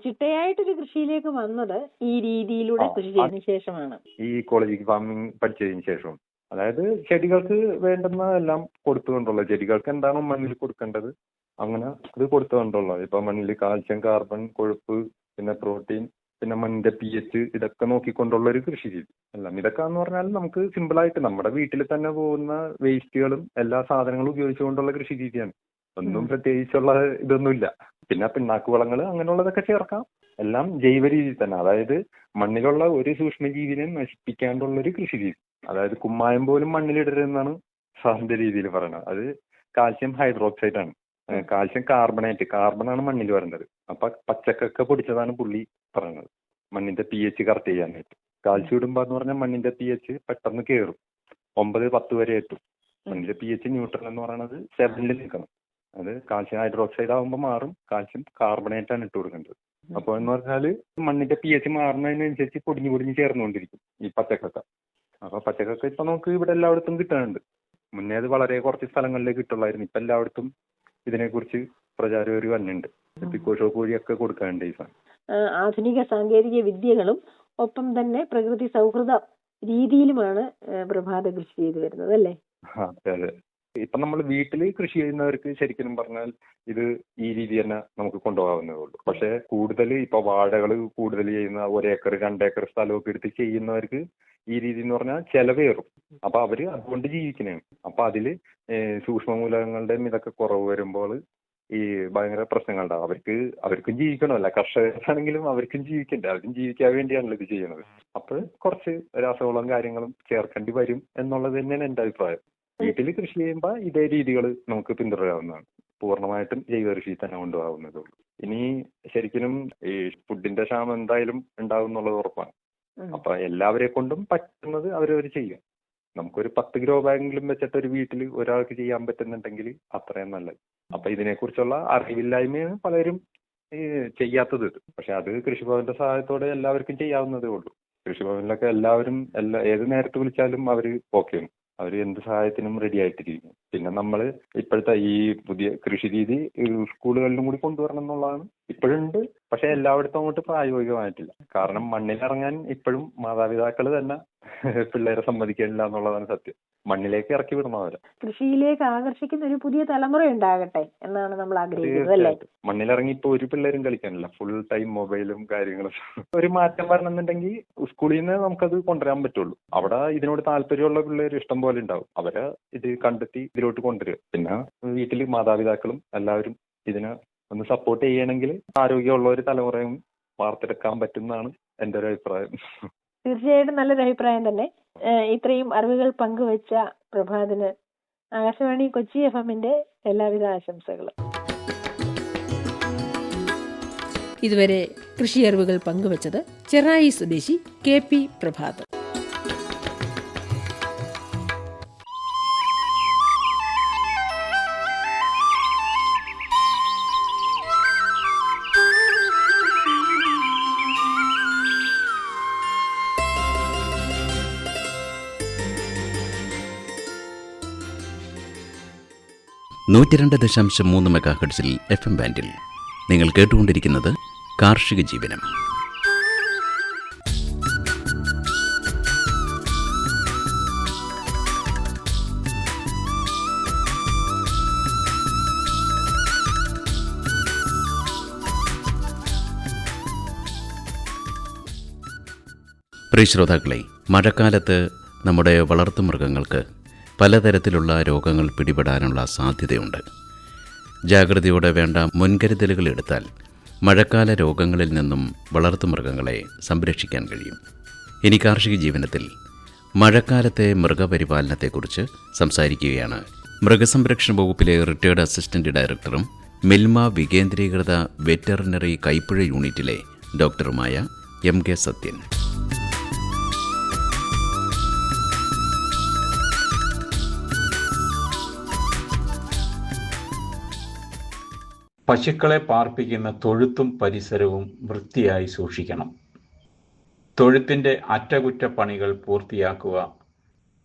Speaker 1: ചിട്ടയായിട്ടൊരു കൃഷിയിലേക്ക് വന്നത് ഈ രീതിയിലൂടെ കൃഷി ചെയ്തതിനു ശേഷമാണ്.
Speaker 4: ഈ ഇക്കോളജിക്കൽ ഫാമിംഗ് പഠിച്ചതിന് ശേഷം, അതായത് ചെടികൾക്ക് വേണ്ടുന്നതെല്ലാം കൊടുത്തുകൊണ്ടുള്ള, ചെടികൾക്ക് എന്താണോ മണ്ണിൽ കൊടുക്കേണ്ടത് അങ്ങനെ അത് കൊടുത്തുകൊണ്ടുള്ളത്. ഇപ്പൊ മണ്ണിൽ കാൽസ്യം, കാർബൺ, കൊഴുപ്പ്, പിന്നെ പ്രോട്ടീൻ, പിന്നെ മണ്ണിന്റെ pH ഇതൊക്കെ നോക്കിക്കൊണ്ടുള്ള ഒരു കൃഷി രീതി. എല്ലാം ഇതൊക്കെ എന്ന് പറഞ്ഞാൽ നമുക്ക് സിമ്പിളായിട്ട് നമ്മുടെ വീട്ടിൽ തന്നെ പോകുന്ന വേസ്റ്റുകളും എല്ലാ സാധനങ്ങളും ഉപയോഗിച്ചുകൊണ്ടുള്ള കൃഷി രീതിയാണ്. ഒന്നും പ്രത്യേകിച്ചുള്ള ഇതൊന്നുമില്ല. പിന്നെ പിണ്ണാക്ക് വളങ്ങൾ അങ്ങനെയുള്ളതൊക്കെ ചേർക്കാം. എല്ലാം ജൈവ രീതിയിൽ തന്നെ, അതായത് മണ്ണിലുള്ള ഒരു സൂക്ഷ്മജീവിനെ നശിപ്പിക്കാണ്ടുള്ള ഒരു കൃഷി രീതി. അതായത് കുമ്മായം പോലും മണ്ണിലിടരുതെന്നാണ് സാറിന്റെ രീതിയിൽ പറയുന്നത്. അത് കാൽസ്യം ഹൈഡ്രോക്സൈഡ് ആണ്, കാൽസ്യം കാർബണേറ്റ്, കാർബണാണ് മണ്ണിൽ വരുന്നത്. അപ്പൊ പച്ചക്കൊക്കെ പൊടിച്ചതാണ് പുള്ളി പറയുന്നത്, മണ്ണിന്റെ pH കറക്റ്റ് ചെയ്യാനായിട്ട്. കാൽസ്യം ഇടുമ്പോ എന്ന് പറഞ്ഞാൽ മണ്ണിന്റെ pH പെട്ടെന്ന് കയറും, 9-10 വരെ എത്തും. മണ്ണിന്റെ pH ന്യൂട്രൽ എന്ന് പറയുന്നത് 7 നിൽക്കണം. അത് കാൽസ്യം ഹൈഡ്രോക്സൈഡ് ആകുമ്പോൾ മാറും, കാൽസ്യം കാർബണേറ്റ് ആണ് ഇട്ട് കൊടുക്കേണ്ടത്. അപ്പൊ എന്ന് പറഞ്ഞാൽ മണ്ണിന്റെ pH മാറുന്നതിനനുസരിച്ച് പൊടിഞ്ഞു ചേർന്നുകൊണ്ടിരിക്കും ഈ പച്ചക്കൊക്കെ. അപ്പൊ പച്ചക്കൊക്കെ ഇപ്പൊ നമുക്ക് ഇവിടെ എല്ലായിടത്തും കിട്ടാനുണ്ട്. മുന്നേ അത് വളരെ കുറച്ച് സ്ഥലങ്ങളിലേക്ക് കിട്ടുള്ളായിരുന്നു. ഇപ്പൊ എല്ലായിടത്തും ഇതിനെക്കുറിച്ച് പ്രചാരം ഒരു വന്നുണ്ട്. പിക്കോഷോ കോഴിയൊക്കെ കൊടുക്കാനുണ്ട് ഈ സാധനം.
Speaker 1: ആധുനിക സാങ്കേതിക വിദ്യകളും ഒപ്പം തന്നെ പ്രകൃതി സൗഹൃദ രീതിയിലുമാണ് പ്രഭാത കൃഷി ചെയ്തു വരുന്നത് അല്ലേ?
Speaker 4: അതെ. ഇപ്പൊ നമ്മൾ വീട്ടിൽ കൃഷി ചെയ്യുന്നവർക്ക് ശരിക്കും പറഞ്ഞാൽ ഇത് ഈ രീതി തന്നെ നമുക്ക് കൊണ്ടുപോകാവുന്നതേ ഉള്ളൂ. പക്ഷെ കൂടുതൽ ഇപ്പൊ വാഴകൾ കൂടുതൽ ചെയ്യുന്ന 1 ഏക്കർ 2 ഏക്കർ സ്ഥലമൊക്കെ എടുത്ത് ചെയ്യുന്നവർക്ക് ഈ രീതി എന്ന് പറഞ്ഞാൽ ചെലവേറും. അപ്പൊ അവര് അതുകൊണ്ട് ജീവിക്കുന്നതാണ്. അപ്പൊ അതില് സൂക്ഷ്മമൂലകങ്ങളുടെ ഇതൊക്കെ കുറവ് വരുമ്പോൾ ഈ ഭയങ്കര പ്രശ്നങ്ങളുണ്ടാവും. അവർക്കും ജീവിക്കണമല്ല, കർഷകരാണെങ്കിലും അവർക്കും ജീവിക്കണ്ടേ, അവർക്കും ജീവിക്കാൻ വേണ്ടിയാണല്ലോ ഇത് ചെയ്യുന്നത്. അപ്പോൾ കുറച്ച് രാസവളം കാര്യങ്ങളും ചേർക്കേണ്ടി വരും എന്നുള്ളത് തന്നെയാണ് എന്റെ അഭിപ്രായം. വീട്ടിൽ കൃഷി ചെയ്യുമ്പോൾ ഇതേ രീതികൾ നമുക്ക് പിന്തുടരാവുന്നതാണ്. പൂർണ്ണമായിട്ടും ജൈവ കൃഷി തന്നെ കൊണ്ടുപോകാവുന്നതേ ഉള്ളൂ. ഇനി ശരിക്കും ഈ ഫുഡിന്റെ ക്ഷാമം എന്തായാലും ഉണ്ടാവും എന്നുള്ളത് ഉറപ്പാണ്. അപ്പൊ എല്ലാവരെ കൊണ്ടും പറ്റുന്നത് അവരവർ ചെയ്യും. നമുക്കൊരു 10 ഗ്രോ ബാഗെങ്കിലും വെച്ചിട്ട് ഒരു വീട്ടിൽ ഒരാൾക്ക് ചെയ്യാൻ പറ്റുന്നുണ്ടെങ്കിൽ അത്രയും നല്ലത്. അപ്പൊ ഇതിനെക്കുറിച്ചുള്ള അറിവില്ലായ്മയാണ് പലരും ചെയ്യാത്തത്. പക്ഷെ അത് കൃഷിഭവന്റെ സഹായത്തോടെ എല്ലാവർക്കും ചെയ്യാവുന്നതേ ഉള്ളൂ. കൃഷിഭവനിലൊക്കെ എല്ലാവരും ഏത് നേരത്ത് വിളിച്ചാലും അവര് ഓക്കെയാണ്. അവർ എന്ത് സഹായത്തിനും റെഡി ആയിട്ടിരിക്കും. പിന്നെ നമ്മൾ ഇപ്പോഴത്തെ ഈ പുതിയ കൃഷി രീതി സ്കൂളുകളിലും കൂടി കൊണ്ടുവരണം എന്നുള്ളതാണ്. ഇപ്പോഴുണ്ട്, പക്ഷെ എല്ലായിടത്തും അങ്ങോട്ട് പ്രായോഗികമായിട്ടില്ല. കാരണം മണ്ണിലിറങ്ങാൻ ഇപ്പോഴും മാതാപിതാക്കൾ തന്നെ പിള്ളേരെ സമ്മതിക്കില്ല എന്നുള്ളതാണ് സത്യം. മണ്ണിലേക്ക് ഇറക്കി വിടണം അവരെ.
Speaker 1: കൃഷിയിലേക്ക് ആകർഷിക്കുന്ന ഒരു പുതിയ തലമുറ ഉണ്ടാകട്ടെ എന്നാണ് നമ്മൾ ആഗ്രഹിക്കുന്നത് അല്ലേ?
Speaker 4: മണ്ണിലിറങ്ങി ഇപ്പൊ ഒരു പിള്ളേരും കളിക്കാനില്ല, ഫുൾ ടൈം മൊബൈലും കാര്യങ്ങളും. ഒരു മാറ്റം വരണമെന്നുണ്ടെങ്കിൽ സ്കൂളിൽ നിന്ന് നമുക്കത് കൊണ്ടുവരാൻ പറ്റുള്ളൂ. അവിടെ ഇതിനോട് താല്പര്യമുള്ള പിള്ളേർ ഇഷ്ടം പോലെ ഉണ്ടാവും. അവരെ ഇത് കണ്ടെത്തി ഇതിലോട്ട് കൊണ്ടുവരിക. പിന്നെ വീട്ടിൽ മാതാപിതാക്കളും എല്ലാവരും ഇതിനെ ഒന്ന് സപ്പോർട്ട് ചെയ്യണമെങ്കിൽ ആരോഗ്യമുള്ള ഒരു തലമുറയും വാർത്തെടുക്കാൻ പറ്റുന്നതാണ് എന്റെ ഒരു അഭിപ്രായം.
Speaker 1: തീർച്ചയായിട്ടും നല്ലൊരു അഭിപ്രായം തന്നെ. ഇത്രയും അറിവുകൾ പങ്കുവെച്ച പ്രഭാതിന് ആകാശവാണി കൊച്ചി FM-ന്റെ എല്ലാവിധ ആശംസകളും.
Speaker 3: ഇതുവരെ കൃഷി അറിവുകൾ പങ്കുവച്ചത് ചെറായി സ്വദേശി KP പ്രഭാത്.
Speaker 6: MHz FM ബാൻഡിൽ നിങ്ങൾ കേട്ടുകൊണ്ടിരിക്കുന്നത് കാർഷിക ജീവനം. പ്രിയ ശ്രോതാക്കളെ, മഴക്കാലത്ത് നമ്മുടെ വളർത്തുമൃഗങ്ങൾക്ക് പലതരത്തിലുള്ള രോഗങ്ങൾ പിടിപെടാനുള്ള സാധ്യതയുണ്ട്. ജാഗ്രതയോടെ വേണ്ട മുൻകരുതലുകൾ എടുത്താൽ മഴക്കാല രോഗങ്ങളിൽ നിന്നും വളർത്തുമൃഗങ്ങളെ സംരക്ഷിക്കാൻ കഴിയും. ഇനി കാർഷിക ജീവനത്തിൽ മഴക്കാലത്തെ മൃഗപരിപാലനത്തെക്കുറിച്ച് സംസാരിക്കുകയാണ് മൃഗസംരക്ഷണ വകുപ്പിലെ റിട്ടയർഡ് അസിസ്റ്റന്റ് ഡയറക്ടറും മിൽമ വികേന്ദ്രീകൃത വെറ്ററിനറി കൈപ്പുഴ യൂണിറ്റിലെ ഡോക്ടറുമായ MK സത്യൻ.
Speaker 7: പശുക്കളെ പാർപ്പിക്കുന്ന തൊഴുത്തും പരിസരവും വൃത്തിയായി സൂക്ഷിക്കണം. തൊഴുത്തിൻ്റെ അറ്റകുറ്റപ്പണികൾ പൂർത്തിയാക്കുക,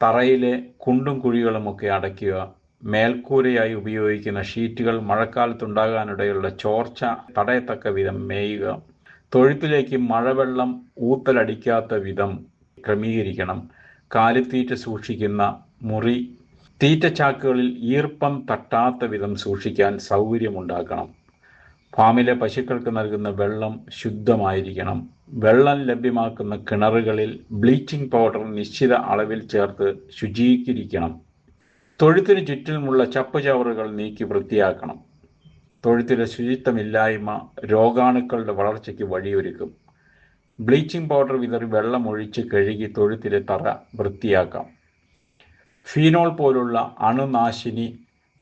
Speaker 7: തറയിലെ കുണ്ടും കുഴികളുമൊക്കെ അടയ്ക്കുക, മേൽക്കൂരയായി ഉപയോഗിക്കുന്ന ഷീറ്റുകൾ മഴക്കാലത്തുണ്ടാകാനിടയുള്ള ചോർച്ച തടയത്തക്ക വിധം മേയുക, തൊഴുത്തിലേക്ക് മഴവെള്ളം ഊത്തലടിക്കാത്ത വിധം ക്രമീകരിക്കണം, കാലിത്തീറ്റ സൂക്ഷിക്കുന്ന മുറി തീറ്റച്ചാക്കുകളിൽ ഈർപ്പം തട്ടാത്ത വിധം സൂക്ഷിക്കാൻ സൗകര്യമുണ്ടാക്കണം. ഫാമിലെ പശുക്കൾക്ക് നൽകുന്ന വെള്ളം ശുദ്ധമായിരിക്കണം. വെള്ളം ലഭ്യമാക്കുന്ന കിണറുകളിൽ ബ്ലീച്ചിങ് പൗഡർ നിശ്ചിത അളവിൽ ചേർത്ത് ശുചീകരിക്കണം. തൊഴുത്തിന് ചുറ്റിലുമുള്ള ചപ്പുചവറുകൾ നീക്കി വൃത്തിയാക്കണം. തൊഴുത്തിലെ ശുചിത്വമില്ലായ്മ രോഗാണുക്കളുടെ വളർച്ചയ്ക്ക് വഴിയൊരുക്കും. ബ്ലീച്ചിങ് പൗഡർ വിതറി വെള്ളം ഒഴിച്ച് കഴുകി തൊഴുത്തിലെ തറ വൃത്തിയാക്കാം. ഫീനോൾ പോലുള്ള അണുനാശിനി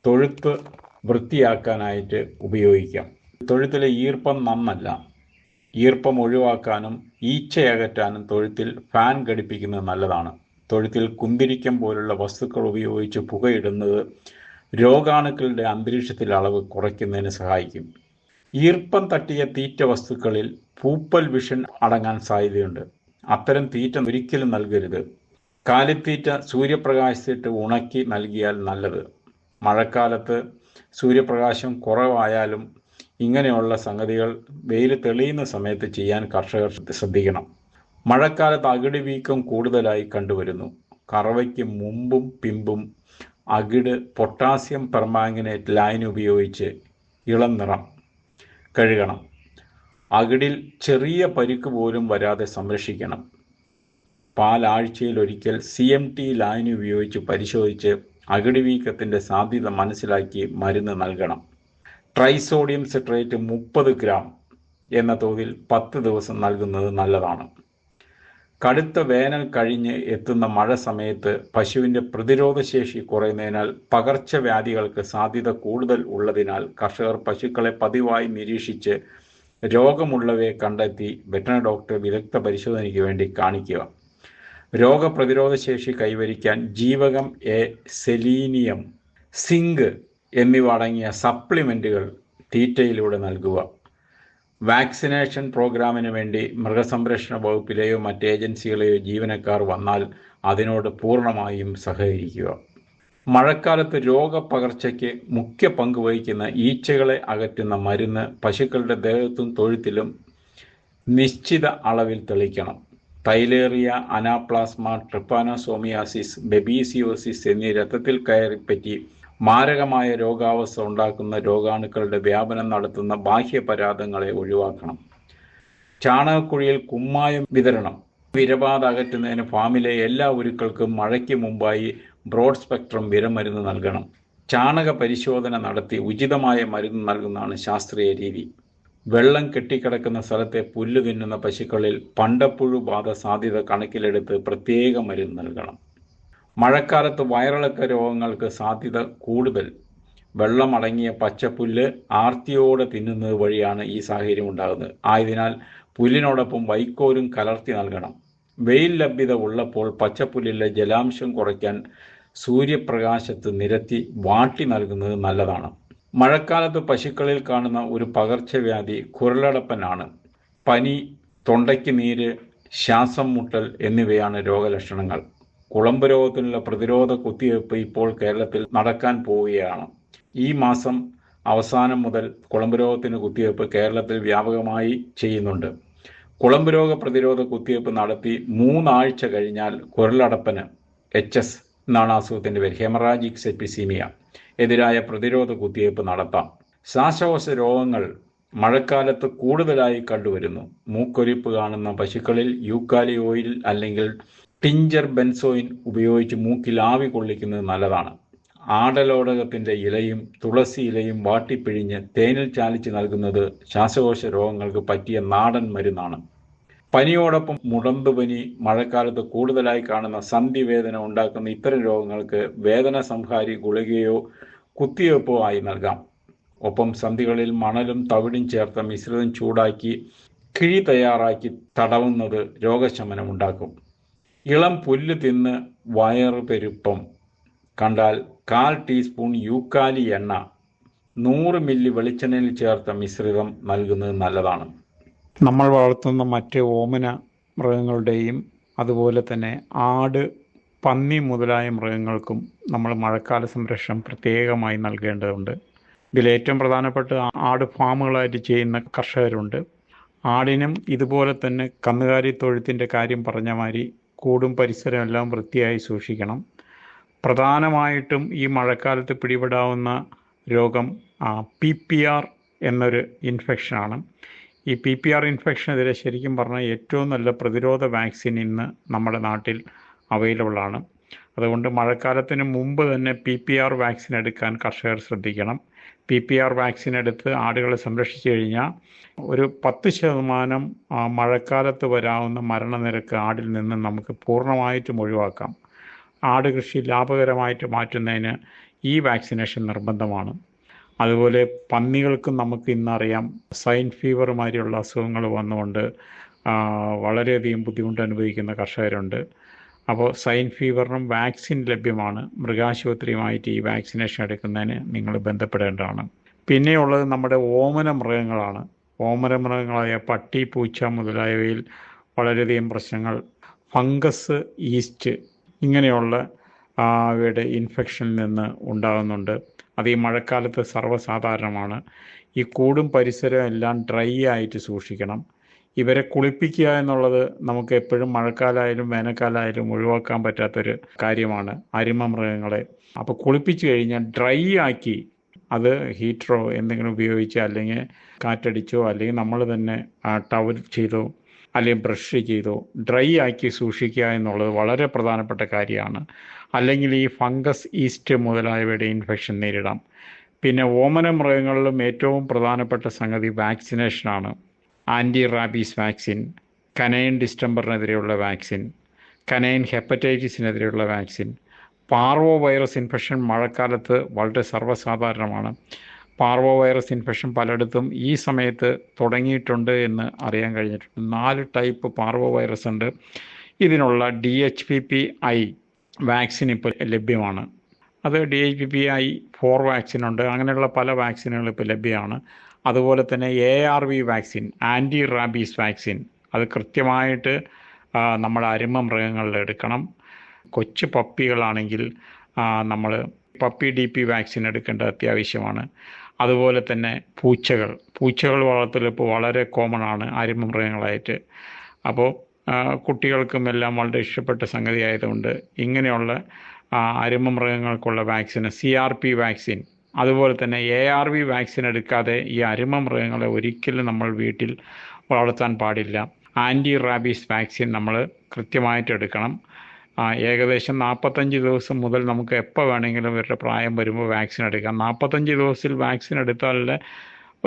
Speaker 7: തൊഴുത്ത് വൃത്തിയാക്കാനായിട്ട് ഉപയോഗിക്കാം. തൊഴുത്തിലെ ഈർപ്പം നന്നല്ല. ഈർപ്പം ഒഴിവാക്കാനും ഈച്ചയകറ്റാനും തൊഴുത്തിൽ ഫാൻ ഘടിപ്പിക്കുന്നത് നല്ലതാണ്. തൊഴുത്തിൽ കുന്തിരിക്കം പോലുള്ള വസ്തുക്കൾ ഉപയോഗിച്ച് പുകയിടുന്നത് രോഗാണുക്കളുടെ അന്തരീക്ഷത്തിലെ അളവ് കുറയ്ക്കുന്നതിന് സഹായിക്കും. ഈർപ്പം തട്ടിയ തീറ്റ വസ്തുക്കളിൽ പൂപ്പൽ വിഷൻ അടങ്ങാൻ സാധ്യതയുണ്ട്. അത്തരം തീറ്റ ഒരിക്കലും നൽകരുത്. കാലിത്തീറ്റ സൂര്യപ്രകാശത്തിട്ട് ഉണക്കി നൽകിയാൽ നല്ലത്. മഴക്കാലത്ത് സൂര്യപ്രകാശം കുറവായാലും ഇങ്ങനെയുള്ള സംഗതികൾ വെയിൽ തെളിയുന്ന സമയത്ത് ചെയ്യാൻ കർഷകർ ശ്രദ്ധിക്കണം. മഴക്കാലത്ത് അകിട് വീക്കം കൂടുതലായി കണ്ടുവരുന്നു. കറവയ്ക്ക് മുമ്പും പിമ്പും അകിട് പൊട്ടാസ്യം പെർമാംഗനേറ്റ് ലൈൻ ഉപയോഗിച്ച് ഇളം നിറം കഴുകണം. അകിടിൽ ചെറിയ പരിക്ക് പോലും വരാതെ സംരക്ഷിക്കണം. പാലാഴ്ചയിലൊരിക്കൽ CMT ലൈൻ ഉപയോഗിച്ച് പരിശോധിച്ച് അകിട് വീക്കത്തിൻ്റെ സാധ്യത മനസ്സിലാക്കി മരുന്ന് നൽകണം. ട്രൈസോഡിയം സിട്രേറ്റ് 30 ഗ്രാം എന്ന തോതിൽ 10 ദിവസം നൽകുന്നത് നല്ലതാണ്. കടുത്ത വേനൽ കഴിഞ്ഞ് എത്തുന്ന മഴ സമയത്ത് പശുവിൻ്റെ പ്രതിരോധശേഷി കുറയുന്നതിനാൽ പകർച്ചവ്യാധികൾക്ക് സാധ്യത കൂടുതൽ ഉള്ളതിനാൽ കർഷകർ പശുക്കളെ പതിവായി നിരീക്ഷിച്ച് രോഗമുള്ളവയെ കണ്ടെത്തി വെറ്ററിനറി ഡോക്ടറെ വിദഗ്ധ പരിശോധനയ്ക്ക് വേണ്ടി കാണിക്കുക. രോഗപ്രതിരോധശേഷി കൈവരിക്കാൻ ജീവകം A, സെലീനിയം, സിങ്ക് എന്നിവ അടങ്ങിയ സപ്ലിമെൻറ്റുകൾ തീറ്റയിലൂടെ നൽകുക. വാക്സിനേഷൻ പ്രോഗ്രാമിന് വേണ്ടി മൃഗസംരക്ഷണ വകുപ്പിലെയോ മറ്റ് ഏജൻസികളെയോ ജീവനക്കാർ വന്നാൽ അതിനോട് പൂർണ്ണമായും സഹകരിക്കുക. മഴക്കാലത്ത് രോഗപകർച്ചയ്ക്ക് മുഖ്യ പങ്ക് വഹിക്കുന്ന ഈച്ചകളെ അകറ്റുന്ന മരുന്ന് പശുക്കളുടെ ദേഹത്തും തൊഴുത്തിലും നിശ്ചിത അളവിൽ തെളിക്കണം. തൈലേറിയ, അനാപ്ലാസ്മ, ട്രിപ്പാനോസോമിയാസിസ്, ബെബീസിയോസിസ് എന്നീ രക്തത്തിൽ കയറിപ്പറ്റി മാരകമായ രോഗാവസ്ഥ ഉണ്ടാക്കുന്ന രോഗാണുക്കളുടെ വ്യാപനം നടത്തുന്ന ബാഹ്യപരാധങ്ങളെ ഒഴിവാക്കണം. ചാണകക്കുഴിയിൽ കുമ്മായം വിതരണം. വിരബാധ അകറ്റുന്നതിന് ഫാമിലെ എല്ലാ ഉരുക്കൾക്കും മഴയ്ക്ക് മുമ്പായി ബ്രോഡ് സ്പെക്ട്രം വിരമരുന്ന് നൽകണം. ചാണക പരിശോധന നടത്തി ഉചിതമായ മരുന്ന് നൽകുന്നതാണ് ശാസ്ത്രീയ രീതി. വെള്ളം കെട്ടിക്കിടക്കുന്ന സ്ഥലത്തെ പുല്ല് തിന്നുന്ന പശുക്കളിൽ പണ്ടപ്പുഴു ബാധ സാധ്യത കണക്കിലെടുത്ത് പ്രത്യേക മരുന്ന് നൽകണം. മഴക്കാലത്ത് വയറിളക്ക രോഗങ്ങൾക്ക് സാധ്യത കൂടുതൽ. വെള്ളമടങ്ങിയ പച്ചപ്പുല്ല് ആർത്തിയോടെ തിന്നുന്നത് വഴിയാണ് ഈ സാഹചര്യം ഉണ്ടാകുന്നത്. ആയതിനാൽ പുല്ലിനോടൊപ്പം വൈക്കോലും കലർത്തി നൽകണം. വെയിൽ ലഭ്യത ഉള്ളപ്പോൾ പച്ചപ്പുല്ലിലെ ജലാംശം കുറയ്ക്കാൻ സൂര്യപ്രകാശത്ത് നിരത്തി വാട്ടി നൽകുന്നത് നല്ലതാണ്. മഴക്കാലത്ത് പശുക്കളിൽ കാണുന്ന ഒരു പകർച്ചവ്യാധി കുരലടപ്പനാണ്. പനി, തൊണ്ടയ്ക്ക് നീര്, ശ്വാസം മുട്ടൽ എന്നിവയാണ് രോഗലക്ഷണങ്ങൾ. കുളമ്പ് രോഗത്തിനുള്ള പ്രതിരോധ കുത്തിവയ്പ് ഇപ്പോൾ കേരളത്തിൽ നടക്കാൻ പോവുകയാണ്. ഈ മാസം അവസാനം മുതൽ കുളമ്പ് രോഗത്തിന് കുത്തിവയ്പ് കേരളത്തിൽ വ്യാപകമായി ചെയ്യുന്നുണ്ട്. കുളമ്പ് രോഗ പ്രതിരോധ കുത്തിവയ്പ് നടത്തി 3 ആഴ്ച കഴിഞ്ഞാൽ കുരലടപ്പന് HS എന്നാണ് അസുഖത്തിൻ്റെ പേര്, ഹെമറാജിക് സെപ്റ്റിസീമിയ എതിരായ പ്രതിരോധ കുത്തിവയ്പ് നടത്താം. ശ്വാസകോശ രോഗങ്ങൾ മഴക്കാലത്ത് കൂടുതലായി കണ്ടുവരുന്നു. മൂക്കൊലിപ്പ് കാണുന്ന പശുക്കളിൽ യൂക്കാലി ഓയിൽ അല്ലെങ്കിൽ ടിഞ്ചർ ബെൻസോയിൻ ഉപയോഗിച്ച് മൂക്കിൽ ആവി കൊള്ളിക്കുന്നത് നല്ലതാണ്. ആടലോടകത്തിൻ്റെ ഇലയും തുളസി ഇലയും വാട്ടിപ്പിഴിഞ്ഞ് തേനിൽ ചാലിച്ച് നൽകുന്നത് ശ്വാസകോശ രോഗങ്ങൾക്ക് പറ്റിയ നാടൻ മരുന്നാണ്. പനിയോടൊപ്പം മുടന്തുപനി, മഴക്കാലത്ത് കൂടുതലായി കാണുന്ന സന്ധിവേദന ഉണ്ടാക്കുന്ന ഇത്തരം രോഗങ്ങൾക്ക് വേദന സംഹാരി ഗുളികയോ കുത്തിവയ്പ്പോ ആയി നൽകാം. ഒപ്പം സന്ധികളിൽ മണലും തവിടും ചേർത്ത മിശ്രിതം ചൂടാക്കി കിഴി തയ്യാറാക്കി തടവുന്നത് രോഗശമനമുണ്ടാക്കും. ഇളം പുല്ല് തിന്ന് വയറ് പെരുപ്പം കണ്ടാൽ 1/4 ടീസ്പൂൺ യൂക്കാലി എണ്ണ 100 മില്ലി വെളിച്ചെണ്ണയിൽ ചേർത്ത മിശ്രിതം നൽകുന്നത് നല്ലതാണ്.
Speaker 8: നമ്മൾ വളർത്തുന്ന മറ്റ് ഓമന മൃഗങ്ങളുടെയും അതുപോലെ തന്നെ ആട്, പന്നി മുതലായ മൃഗങ്ങൾക്കും നമ്മൾ മഴക്കാല സംരക്ഷണം പ്രത്യേകമായി നൽകേണ്ടതുണ്ട്. ഇതിലേറ്റവും പ്രധാനപ്പെട്ട ആട് ഫാമുകളായിട്ട് ചെയ്യുന്ന കർഷകരുണ്ട്. ആടിനും ഇതുപോലെ തന്നെ കന്നുകാലി തൊഴുത്തിൻ്റെ കാര്യം പറഞ്ഞ മാതിരി കൂടും പരിസരം എല്ലാം വൃത്തിയായി സൂക്ഷിക്കണം. പ്രധാനമായിട്ടും ഈ മഴക്കാലത്ത് പിടിപെടാവുന്ന രോഗം PPR എന്നൊരു ഇൻഫെക്ഷനാണ്. ഈ PPR ഇൻഫെക്ഷനെതിരെ ശരിക്കും പറഞ്ഞാൽ ഏറ്റവും നല്ല പ്രതിരോധ വാക്സിൻ ഇന്ന് നമ്മുടെ നാട്ടിൽ അവൈലബിൾ ആണ്. അതുകൊണ്ട് മഴക്കാലത്തിന് മുമ്പ് തന്നെ PPR വാക്സിൻ എടുക്കാൻ കർഷകർ ശ്രദ്ധിക്കണം. PPR വാക്സിൻ എടുത്ത് ആടുകളെ സംരക്ഷിച്ചു കഴിഞ്ഞാൽ ഒരു 10% മഴക്കാലത്ത് വരാവുന്ന മരണനിരക്ക് ആടിൽ നിന്ന് നമുക്ക് പൂർണ്ണമായിട്ടും ഒഴിവാക്കാം. ആട് കൃഷി ലാഭകരമായിട്ട് മാറ്റുന്നതിന് ഈ വാക്സിനേഷൻ നിർബന്ധമാണ്. അതുപോലെ പന്നികൾക്കും നമുക്ക് ഇന്നറിയാം സ്വൈൻ ഫീവർ മാതിരിയുള്ള അസുഖങ്ങൾ വന്നുകൊണ്ട് വളരെയധികം ബുദ്ധിമുട്ട് അനുഭവിക്കുന്ന കർഷകരുണ്ട്. അപ്പോൾ സ്വൈൻ ഫീവറിനും വാക്സിൻ ലഭ്യമാണ്. മൃഗാശുപത്രിയുമായിട്ട് ഈ വാക്സിനേഷൻ എടുക്കുന്നതിന് നിങ്ങൾ ബന്ധപ്പെടേണ്ടതാണ്. പിന്നെയുള്ളത് നമ്മുടെ ഓമന മൃഗങ്ങളാണ്. ഓമന മൃഗങ്ങളായ പട്ടി, പൂച്ച മുതലായവയിൽ വളരെയധികം പ്രശ്നങ്ങൾ, ഫംഗസ്, ഈസ്റ്റ് ഇങ്ങനെയുള്ള അവയുടെ ഇൻഫെക്ഷനിൽ നിന്ന് ഉണ്ടാകുന്നുണ്ട്. അത് ഈ മഴക്കാലത്ത് സർവ്വസാധാരണമാണ്. ഈ കൂടും പരിസരവും എല്ലാം ഡ്രൈ ആയിട്ട് സൂക്ഷിക്കണം. ഇവരെ കുളിപ്പിക്കുക എന്നുള്ളത് നമുക്ക് എപ്പോഴും മഴക്കാലമായാലും വേനൽക്കാലമായാലും ഒഴിവാക്കാൻ പറ്റാത്തൊരു കാര്യമാണ്, അരുമ മൃഗങ്ങളെ. അപ്പോൾ കുളിപ്പിച്ച് കഴിഞ്ഞാൽ ഡ്രൈ ആക്കി, അത് ഹീറ്ററോ എന്തെങ്കിലും ഉപയോഗിച്ചോ അല്ലെങ്കിൽ കാറ്റടിച്ചോ അല്ലെങ്കിൽ നമ്മൾ തന്നെ ടവൽ ചെയ്തോ അല്ലെങ്കിൽ ബ്രഷ് ചെയ്തോ ഡ്രൈ ആക്കി സൂക്ഷിക്കുക എന്നുള്ളത് വളരെ പ്രധാനപ്പെട്ട കാര്യമാണ്. അല്ലെങ്കിൽ ഈ ഫംഗസ്, ഈസ്റ്റ് മുതലായവയുടെ ഇൻഫെക്ഷൻ നേരിടാം. പിന്നെ ഓമന മൃഗങ്ങളിലും ഏറ്റവും പ്രധാനപ്പെട്ട സംഗതി വാക്സിനേഷനാണ്. ആൻറ്റി റാബീസ് വാക്സിൻ, കനൈൻ ഡിസ്റ്റംബറിനെതിരെയുള്ള വാക്സിൻ, കനൈൻ ഹെപ്പറ്റൈറ്റിസിനെതിരെയുള്ള വാക്സിൻ. പാർവോ വൈറസ് ഇൻഫെക്ഷൻ മഴക്കാലത്ത് വളരെ സർവ്വസാധാരണമാണ്. പാർവോ വൈറസ് ഇൻഫെക്ഷൻ പലയിടത്തും ഈ സമയത്ത് തുടങ്ങിയിട്ടുണ്ട് എന്ന് അറിയാൻ കഴിഞ്ഞിട്ടുണ്ട്. 4 ടൈപ്പ് പാർവോ വൈറസ് ഉണ്ട്. ഇതിനുള്ള DHPPI വാക്സിൻ ഇപ്പോൾ ലഭ്യമാണ്. അത് DHPPI 4 വാക്സിനുണ്ട്. അങ്ങനെയുള്ള പല വാക്സിനുകൾ ഇപ്പോൾ ലഭ്യമാണ്. അതുപോലെ തന്നെ ARV vaccine, anti rabies vaccine, അത് കൃത്യമായിട്ട് നമ്മുടെ അരുമ മൃഗങ്ങളിൽ എടുക്കണം. കൊച്ചു പപ്പികളാണെങ്കിൽ നമ്മൾ പപ്പി DP വാക്സിൻ എടുക്കേണ്ടത് അത്യാവശ്യമാണ്. അതുപോലെ തന്നെ പൂച്ചകൾ വളർത്തൽ ഇപ്പോൾ വളരെ കോമൺ ആണ് അരുമ മൃഗങ്ങളായിട്ട്. അപ്പോൾ കുട്ടികൾക്കും എല്ലാം വളരെ ഇഷ്ടപ്പെട്ട സംഗതി ആയതുകൊണ്ട് ഇങ്ങനെയുള്ള അരുമ മൃഗങ്ങൾക്കുള്ള വാക്സിന് CRP വാക്സിൻ, അതുപോലെ തന്നെ ARV വാക്സിൻ എടുക്കാതെ ഈ അരുമ മൃഗങ്ങളെ ഒരിക്കലും നമ്മൾ വീട്ടിൽ വളർത്താൻ പാടില്ല. ആൻറ്റി റാബീസ് വാക്സിൻ നമ്മൾ കൃത്യമായിട്ട് എടുക്കണം. ഏകദേശം 45 ദിവസം മുതൽ നമുക്ക് എപ്പോൾ വേണമെങ്കിലും ഇവരുടെ പ്രായം വരുമ്പോൾ വാക്സിൻ എടുക്കാം. 45 ദിവസത്തിൽ വാക്സിൻ എടുത്താലുള്ള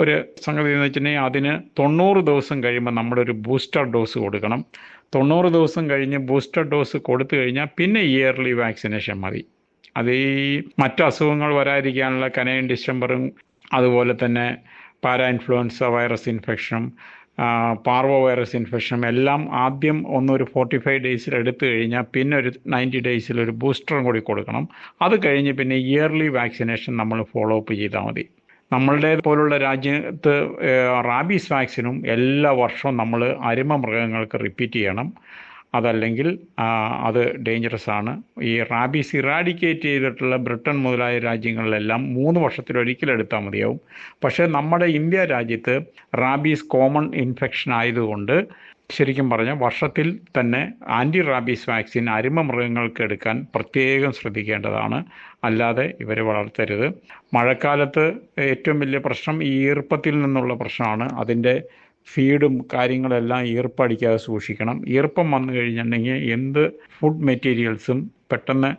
Speaker 8: ഒരു സംഗതി എന്ന് വെച്ചിട്ടുണ്ടെങ്കിൽ അതിന് 90 ദിവസം കഴിയുമ്പോൾ നമ്മളൊരു ബൂസ്റ്റർ ഡോസ് കൊടുക്കണം. 90 ദിവസം കഴിഞ്ഞ് ബൂസ്റ്റർ ഡോസ് കൊടുത്തു കഴിഞ്ഞാൽ പിന്നെ ഇയർലി വാക്സിനേഷൻ മതി. അത് ഈ മറ്റ് അസുഖങ്ങൾ വരാതിരിക്കാനുള്ള കനൈൻ ഡിസ്റ്റംബറും അതുപോലെ തന്നെ പാരാ ഇൻഫ്ലുവൻസ വൈറസ് ഇൻഫെക്ഷനും പാർവോ വൈറസ് ഇൻഫെക്ഷനും എല്ലാം ആദ്യം ഒരു 45 ഡേയ്സിൽ എടുത്തു കഴിഞ്ഞാൽ പിന്നെ ഒരു 90 ഡേയ്സിൽ ഒരു ബൂസ്റ്ററും കൂടി കൊടുക്കണം. അത് കഴിഞ്ഞ് പിന്നെ ഇയർലി വാക്സിനേഷൻ നമ്മൾ ഫോളോ അപ്പ് ചെയ്താൽ മതി. നമ്മളുടെ പോലുള്ള രാജ്യത്ത് റാബീസ് വാക്സിനും എല്ലാ വർഷവും നമ്മൾ അരുമ മൃഗങ്ങൾക്ക് റിപ്പീറ്റ് ചെയ്യണം. അതല്ലെങ്കിൽ അത് ഡേഞ്ചറസ് ആണ്. ഈ റാബീസ് ഇറാഡിക്കേറ്റ് ചെയ്തിട്ടുള്ള ബ്രിട്ടൻ മുതലായ രാജ്യങ്ങളിലെല്ലാം 3 വർഷത്തിലൊരിക്കൽ എടുത്താൽ മതിയാവും. പക്ഷേ നമ്മുടെ ഇന്ത്യ രാജ്യത്ത് റാബീസ് കോമൺ ഇൻഫെക്ഷൻ ആയതുകൊണ്ട് ശരിക്കും പറഞ്ഞാൽ വർഷത്തിൽ തന്നെ ആൻറ്റി റാബീസ് വാക്സിൻ അരുമ മൃഗങ്ങൾക്ക് എടുക്കാൻ പ്രത്യേകം ശ്രദ്ധിക്കേണ്ടതാണ്. അല്ലാതെ ഇവരെ വളർത്തരുത്. മഴക്കാലത്ത് ഏറ്റവും വലിയ പ്രശ്നം ഈ ഈർപ്പത്തിൽ നിന്നുള്ള പ്രശ്നമാണ്. അതിൻ്റെ ഫീഡും കാര്യങ്ങളെല്ലാം ഈർപ്പടിക്കാതെ സൂക്ഷിക്കണം. ഈർപ്പം വന്നു കഴിഞ്ഞിട്ടുണ്ടെങ്കിൽ എന്ത് ഫുഡ് മെറ്റീരിയൽസും പെട്ടെന്ന്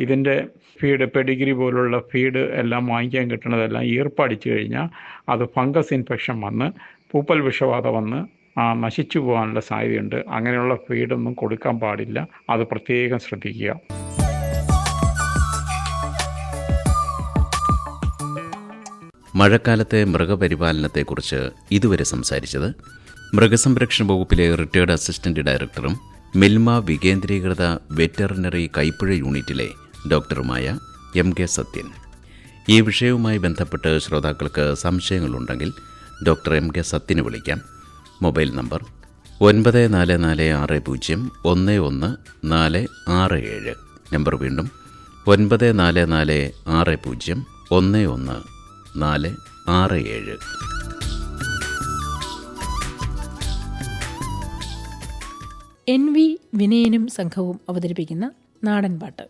Speaker 8: ഇതിൻ്റെ ഫീഡ്, പെഡിഗ്രി പോലുള്ള ഫീഡ് എല്ലാം വാങ്ങിക്കാൻ കിട്ടുന്നതെല്ലാം ഈർപ്പടിച്ചു കഴിഞ്ഞാൽ അത് ഫംഗസ് ഇൻഫെക്ഷൻ വന്ന് പൂപ്പൽ വിഷബാധ വന്ന് നശിച്ചു പോകാനുള്ള സാധ്യതയുണ്ട്. അങ്ങനെയുള്ള ഫീഡൊന്നും കൊടുക്കാൻ പാടില്ല. അത് പ്രത്യേകം ശ്രദ്ധിക്കുക.
Speaker 6: മഴക്കാലത്തെ മൃഗപരിപാലനത്തെക്കുറിച്ച് ഇതുവരെ സംസാരിച്ചത് മൃഗസംരക്ഷണ വകുപ്പിലെ റിട്ടയർഡ് അസിസ്റ്റന്റ് ഡയറക്ടറും മിൽമ വികേന്ദ്രീകൃത വെറ്ററിനറി കൈപ്പുഴ യൂണിറ്റിലെ ഡോക്ടറുമായ MK സത്യൻ. ഈ വിഷയവുമായി ബന്ധപ്പെട്ട് ശ്രോതാക്കൾക്ക് സംശയങ്ങളുണ്ടെങ്കിൽ ഡോക്ടർ MK സത്യന് വിളിക്കാം. Mobile number 9440114467. നമ്പർ വീണ്ടും 9440114467.
Speaker 3: NV വിനയനും സംഘവും അവതരിപ്പിക്കുന്ന നാടൻപാട്ട്.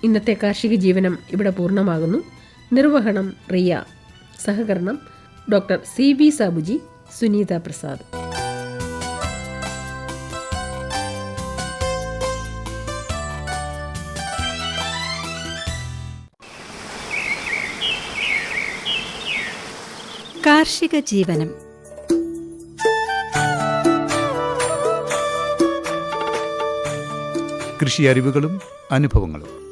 Speaker 3: ഇന്നത്തെ കാർഷിക ജീവനം ഇവിടെ പൂർണ്ണമാകുന്നു. നിർവഹണം റിയ. സഹകരണം ഡോക്ടർ CB സാബുജി, സുനീത പ്രസാദ്.
Speaker 5: കാർഷിക ജീവനം.
Speaker 2: കൃഷി അറിവുകളും അനുഭവങ്ങളും.